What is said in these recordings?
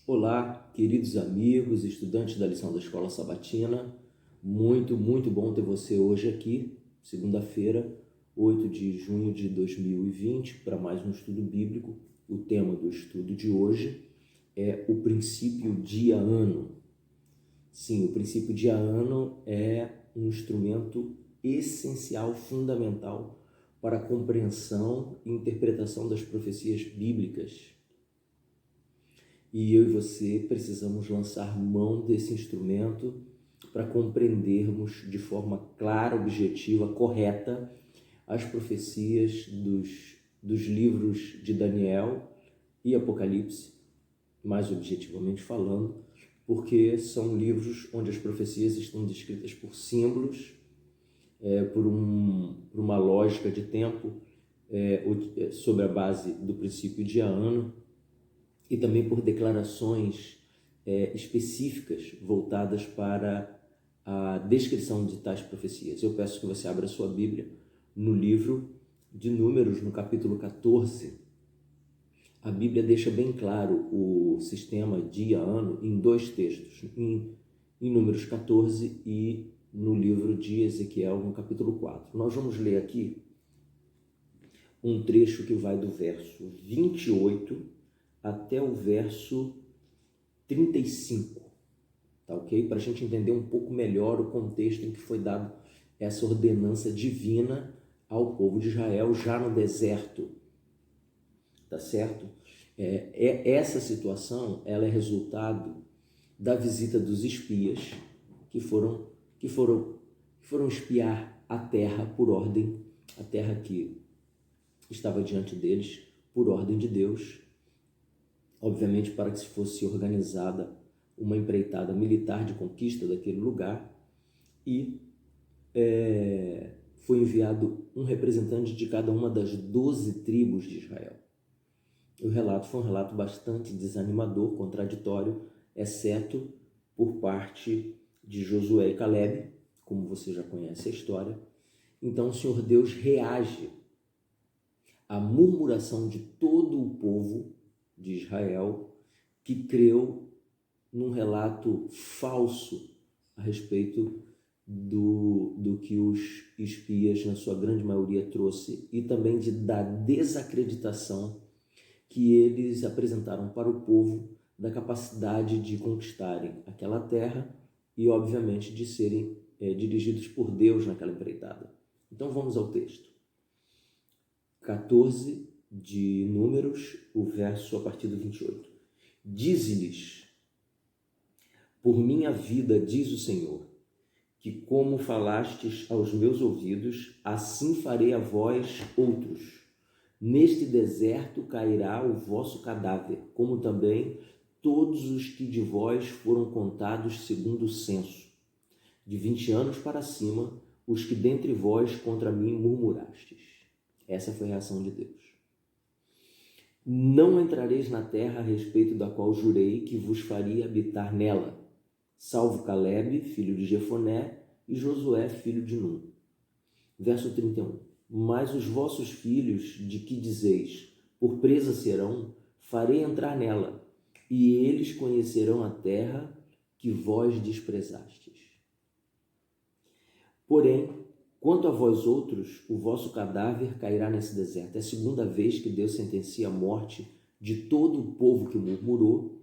Olá, queridos amigos, estudantes da lição da Escola Sabatina. Muito bom ter você hoje aqui, segunda-feira, 8 de junho de 2020, para mais um estudo bíblico. O tema do estudo de hoje é o princípio dia-ano. Sim, o princípio dia-ano é um instrumento essencial, fundamental para a compreensão e interpretação das profecias bíblicas. E eu e você precisamos lançar mão desse instrumento para compreendermos de forma clara, objetiva, correta as profecias dos livros de Daniel e Apocalipse, mais objetivamente falando, porque são livros onde as profecias estão descritas por símbolos, por uma lógica de tempo, sobre a base do princípio dia-ano, e também por declarações específicas voltadas para a descrição de tais profecias. Eu peço que você abra sua Bíblia no livro de Números, no capítulo 14. A Bíblia deixa bem claro o sistema dia-ano em dois textos, em Números 14 e no livro de Ezequiel, no capítulo 4. Nós vamos ler aqui um trecho que vai do verso 28 até o verso 35, tá ok? Para a gente entender um pouco melhor o contexto em que foi dado essa ordenança divina ao povo de Israel já no deserto, tá certo? Essa situação, ela é resultado da visita dos espias que foram espiar a terra por ordem, a terra que estava diante deles por ordem de Deus, obviamente para que se fosse organizada uma empreitada militar de conquista daquele lugar, e foi enviado um representante de cada uma das 12 tribos de Israel. O relato foi um relato bastante desanimador, contraditório, exceto por parte de Josué e Calebe, como você já conhece a história. Então o Senhor Deus reage à murmuração de todo o povo de Israel, que creu num relato falso a respeito do que os espias, na sua grande maioria, trouxe, e também da desacreditação que eles apresentaram para o povo da capacidade de conquistarem aquela terra e, obviamente, de serem dirigidos por Deus naquela empreitada. Então vamos ao texto. 14 de Números, o verso a partir do 28. Dize-lhes: por minha vida, diz o Senhor, que como falastes aos meus ouvidos, assim farei a vós outros. Neste deserto cairá o vosso cadáver, como também todos os que de vós foram contados segundo o censo. De 20 anos para cima, os que dentre vós contra mim murmurastes. Essa foi a reação de Deus. Não entrareis na terra a respeito da qual jurei que vos faria habitar nela, salvo Calebe, filho de Jefoné, e Josué, filho de Num. Verso 31. Mas os vossos filhos, de que dizeis, por presa serão, farei entrar nela, e eles conhecerão a terra que vós desprezastes. Porém, quanto a vós outros, o vosso cadáver cairá nesse deserto. É a segunda vez que Deus sentencia a morte de todo o povo que murmurou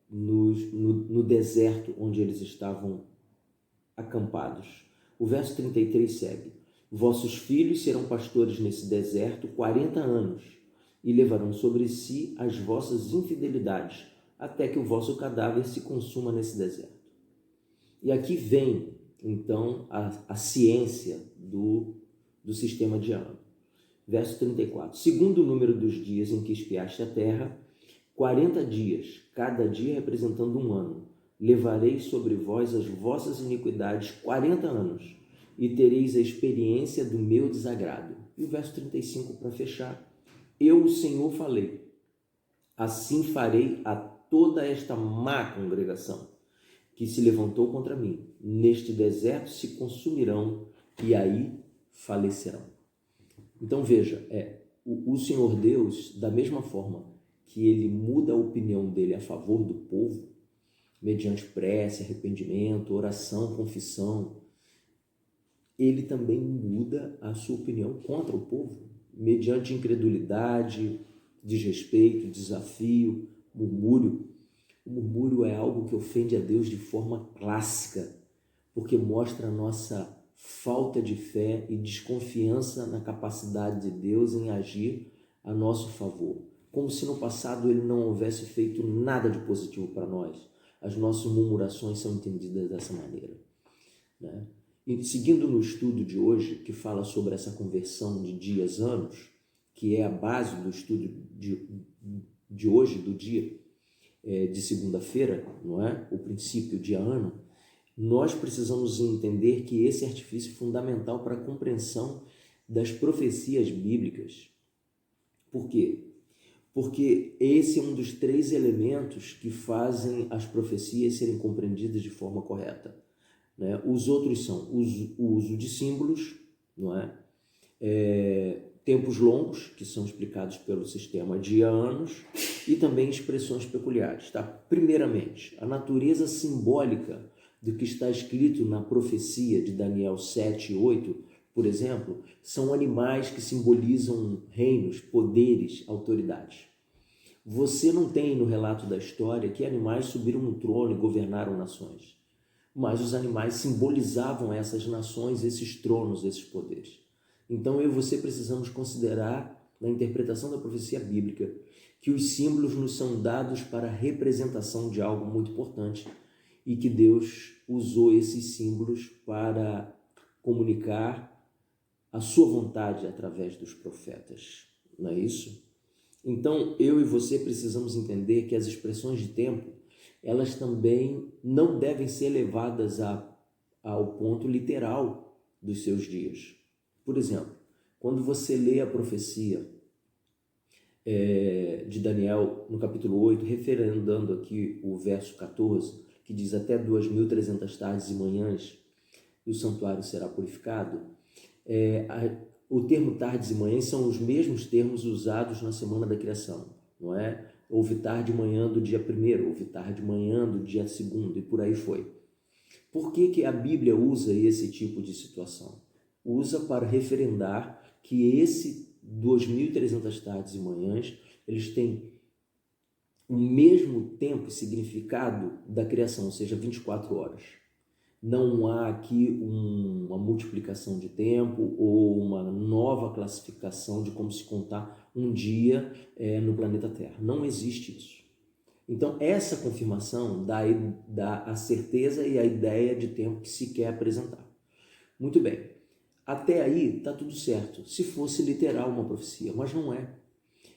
no deserto onde eles estavam acampados. O verso 33 segue: vossos filhos serão pastores nesse deserto 40 anos e levarão sobre si as vossas infidelidades, até que o vosso cadáver se consuma nesse deserto. E aqui vem então a ciência do sistema de ano. Verso 34. Segundo o número dos dias em que espiaste a terra, 40 dias, cada dia representando um ano, levarei sobre vós as vossas iniquidades 40 anos, e tereis a experiência do meu desagrado. E o verso 35 para fechar. Eu, o Senhor, falei, assim farei a toda esta má congregação que se levantou contra mim. Neste deserto se consumirão e aí falecerão. Então veja, o Senhor Deus, da mesma forma que ele muda a opinião dele a favor do povo, mediante prece, arrependimento, oração, confissão, ele também muda a sua opinião contra o povo, mediante incredulidade, desrespeito, desafio, murmúrio. O murmúrio é algo que ofende a Deus de forma clássica, porque mostra a nossa falta de fé e desconfiança na capacidade de Deus em agir a nosso favor. Como se no passado ele não houvesse feito nada de positivo para nós. As nossas murmurações são entendidas dessa maneira, né? E seguindo no estudo de hoje, que fala sobre essa conversão de dias-anos, que é a base do estudo de hoje, do dia de segunda-feira, não é? O princípio dia-ano, nós precisamos entender que esse artifício é fundamental para a compreensão das profecias bíblicas. Por quê? Porque esse é um dos 3 elementos que fazem as profecias serem compreendidas de forma correta, né? Os outros são o uso de símbolos, não é? Tempos longos, que são explicados pelo sistema dia-anos, e também expressões peculiares. Tá? Primeiramente, a natureza simbólica do que está escrito na profecia de Daniel 7 e 8, por exemplo, são animais que simbolizam reinos, poderes, autoridades. Você não tem no relato da história que animais subiram no trono e governaram nações, mas os animais simbolizavam essas nações, esses tronos, esses poderes. Então eu e você precisamos considerar, na interpretação da profecia bíblica, que os símbolos nos são dados para a representação de algo muito importante e que Deus usou esses símbolos para comunicar a sua vontade através dos profetas. Não é isso? Então eu e você precisamos entender que as expressões de tempo, elas também não devem ser levadas ao ponto literal dos seus dias. Por exemplo, quando você lê a profecia de Daniel no capítulo 8, referendando aqui o verso 14, que diz até 2.300 tardes e manhãs e o santuário será purificado, o termo tardes e manhãs são os mesmos termos usados na semana da criação, não é? Houve tarde e manhã do dia 1º, houve tarde e manhã do dia 2º e por aí foi. Por que a Bíblia usa esse tipo de situação? Usa para referendar que esse 2.300 tardes e manhãs, eles têm o mesmo tempo e significado da criação, ou seja, 24 horas. Não há aqui uma multiplicação de tempo ou uma nova classificação de como se contar um dia no planeta Terra. Não existe isso. Então, essa confirmação dá a certeza e a ideia de tempo que se quer apresentar. Muito bem. Até aí está tudo certo, se fosse literal uma profecia, mas não é.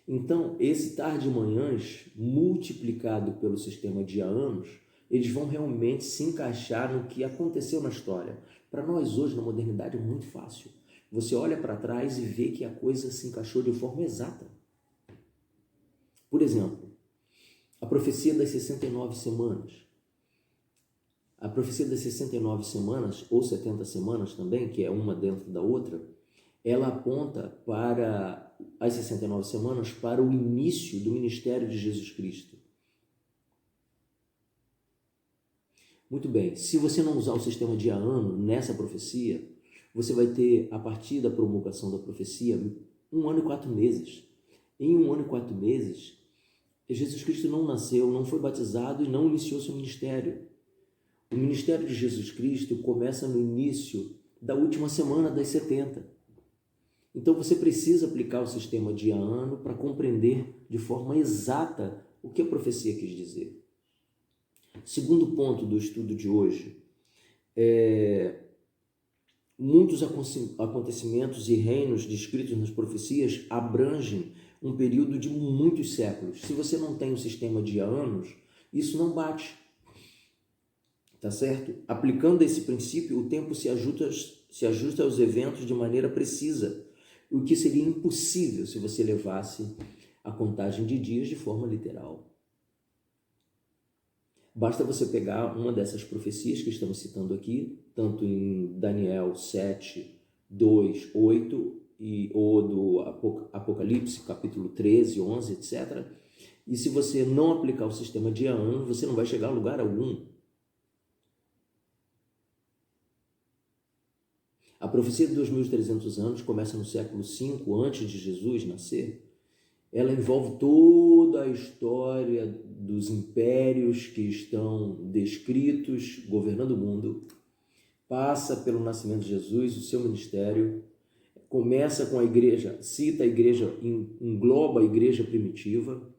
Então, esse tarde e manhãs, multiplicado pelo sistema dia-anos, eles vão realmente se encaixar no que aconteceu na história. Para nós hoje, na modernidade, é muito fácil. Você olha para trás e vê que a coisa se encaixou de forma exata. Por exemplo, a profecia das 69 semanas. A profecia das 69 semanas, ou 70 semanas também, que é uma dentro da outra, ela aponta para as 69 semanas para o início do ministério de Jesus Cristo. Muito bem, se você não usar o sistema dia-ano nessa profecia, você vai ter, a partir da promulgação da profecia, 1 ano e 4 meses. Em 1 ano e 4 meses, Jesus Cristo não nasceu, não foi batizado e não iniciou seu ministério. O ministério de Jesus Cristo começa no início da última semana das 70. Então você precisa aplicar o sistema dia-ano para compreender de forma exata o que a profecia quis dizer. Segundo ponto do estudo de hoje, muitos acontecimentos e reinos descritos nas profecias abrangem um período de muitos séculos. Se você não tem um sistema dia-anos, isso não bate. Tá certo? Aplicando esse princípio, o tempo se ajusta aos eventos de maneira precisa, o que seria impossível se você levasse a contagem de dias de forma literal. Basta você pegar uma dessas profecias que estamos citando aqui, tanto em Daniel 7, 2, 8 ou do Apocalipse, capítulo 13, 11, etc. E se você não aplicar o sistema de ano, você não vai chegar a lugar algum. A profecia de 2.300 anos começa no século V, antes de Jesus nascer. Ela envolve toda a história dos impérios que estão descritos governando o mundo, passa pelo nascimento de Jesus, o seu ministério, começa com a igreja, cita a igreja, engloba a igreja primitiva,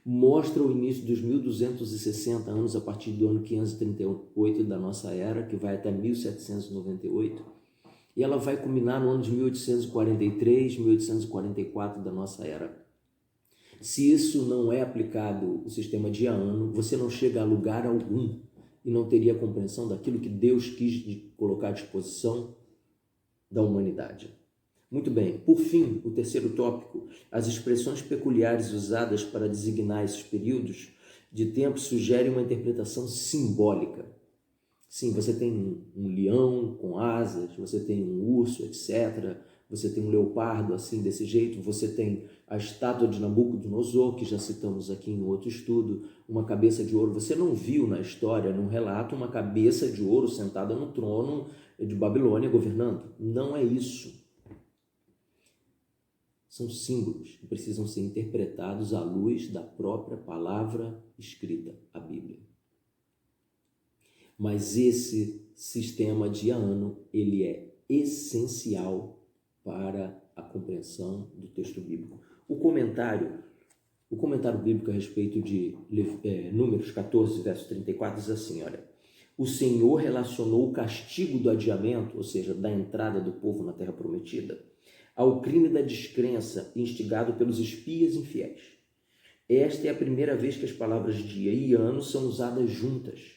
mostra o início dos 1260 anos a partir do ano 538 da nossa era, que vai até 1798, e ela vai culminar no ano de 1843, 1844 da nossa era. Se isso não é aplicado, o sistema de ano, você não chega a lugar algum e não teria compreensão daquilo que Deus quis colocar à disposição da humanidade. Muito bem, por fim, o terceiro tópico, as expressões peculiares usadas para designar esses períodos de tempo sugerem uma interpretação simbólica. Sim, você tem um leão com asas, você tem um urso, etc., você tem um leopardo assim, desse jeito, você tem a estátua de Nabucodonosor, que já citamos aqui em outro estudo, uma cabeça de ouro. Você não viu na história, num relato, uma cabeça de ouro sentada no trono de Babilônia governando. Não é isso. São símbolos que precisam ser interpretados à luz da própria palavra escrita, a Bíblia. Mas esse sistema de ano, ele é essencial para a compreensão do texto bíblico. O comentário bíblico a respeito de Números 14, verso 34, diz assim, olha, o Senhor relacionou o castigo do adiamento, ou seja, da entrada do povo na terra prometida, ao crime da descrença instigado pelos espias infiéis. Esta é a primeira vez que as palavras dia e ano são usadas juntas,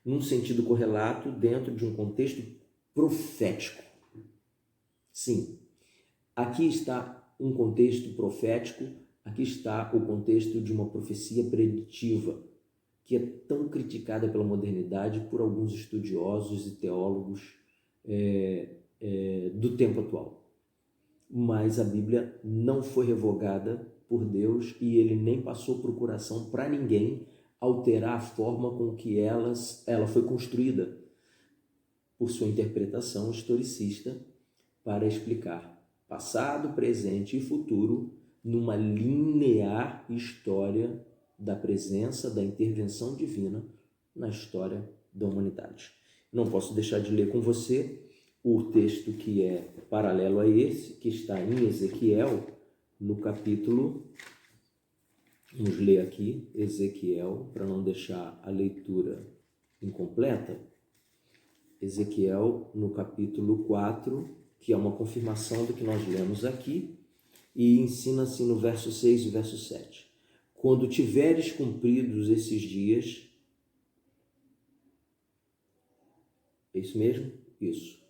num sentido correlato dentro de um contexto profético. Sim, aqui está um contexto profético, aqui está o contexto de uma profecia preditiva, que é tão criticada pela modernidade por alguns estudiosos e teólogos do tempo atual. Mas a Bíblia não foi revogada por Deus e ele nem passou procuração para ninguém alterar a forma com que ela foi construída por sua interpretação historicista para explicar passado, presente e futuro numa linear história da presença, da intervenção divina na história da humanidade. Não posso deixar de ler com você o texto que é paralelo a esse, que está em Ezequiel, no capítulo, vamos ler aqui, Ezequiel, para não deixar a leitura incompleta, Ezequiel, no capítulo 4, que é uma confirmação do que nós lemos aqui, e ensina assim no verso 6 e verso 7. Quando tiveres cumpridos esses dias, é isso mesmo? Isso.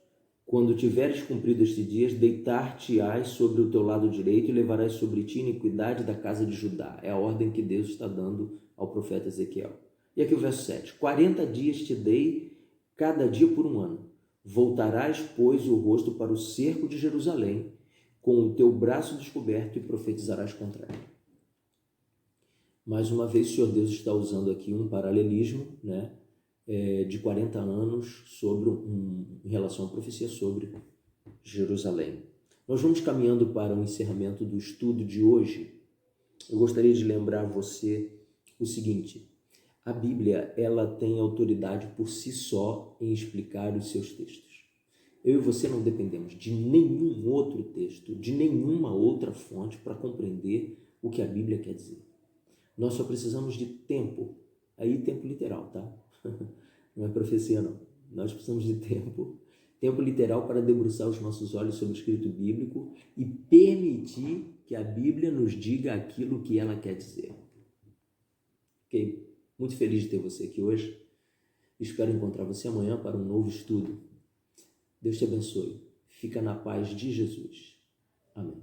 Quando tiveres cumprido estes dias, deitar-te-ás sobre o teu lado direito e levarás sobre ti a iniquidade da casa de Judá. É a ordem que Deus está dando ao profeta Ezequiel. E aqui o verso 7. 40 dias te dei, cada dia por um ano. Voltarás, pois, o rosto para o cerco de Jerusalém, com o teu braço descoberto, e profetizarás contra ele. Mais uma vez, o Senhor Deus está usando aqui um paralelismo, de 40 anos em relação à profecia sobre Jerusalém. Nós vamos caminhando para o encerramento do estudo de hoje. Eu gostaria de lembrar você o seguinte: a Bíblia, ela tem autoridade por si só em explicar os seus textos. Eu e você não dependemos de nenhum outro texto, de nenhuma outra fonte para compreender o que a Bíblia quer dizer. Nós só precisamos de tempo, aí tempo literal, tá? Não é profecia não. Nós precisamos de tempo literal para debruçar os nossos olhos sobre o escrito bíblico e permitir que a Bíblia nos diga aquilo que ela quer dizer. Ok? Muito feliz de ter você aqui hoje. Espero encontrar você amanhã para um novo estudo. Deus te abençoe. Fica na paz de Jesus. Amém.